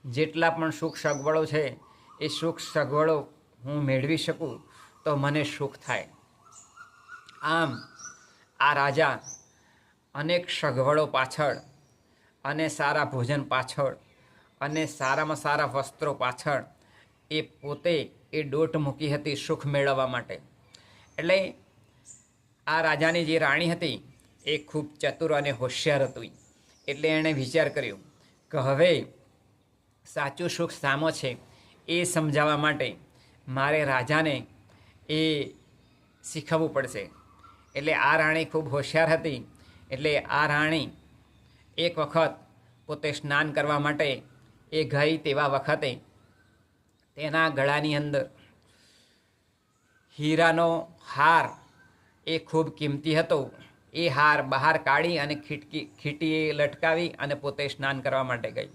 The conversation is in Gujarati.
જેટલા પણ સુખ સગવડો છે એ સુખ સગવડો હું મેળવી શકું તો મને સુખ થાય. આમ આ રાજા અનેક સગવડો પાછળ અને સારા ભોજન પાછળ અને સારામાં સારા વસ્ત્રો પાછળ એ પોતે એ દોટ મૂકી હતી સુખ મેળવવા માટે. એટલે આ રાજાની જે રાણી હતી એ ખૂબ ચતુર અને હોશિયાર હતી. એટલે એણે વિચાર કર્યો કે હવે સાચું સુખ સામો છે એ સમજાવવા માટે મારે રાજાને એ શીખવવું પડશે. એટલે આ રાણી ખૂબ હોશિયાર હતી. એટલે આ રાણી એક વખત પોતે સ્નાન કરવા માટે એ ગઈ તેવા વખતે તેના ગળાની અંદર હીરાનો હાર એ ખૂબ કિંમતી હતો. એ હાર બહાર કાઢી અને ખીટીએ લટકાવી અને પોતે સ્નાન કરવા માટે ગઈ.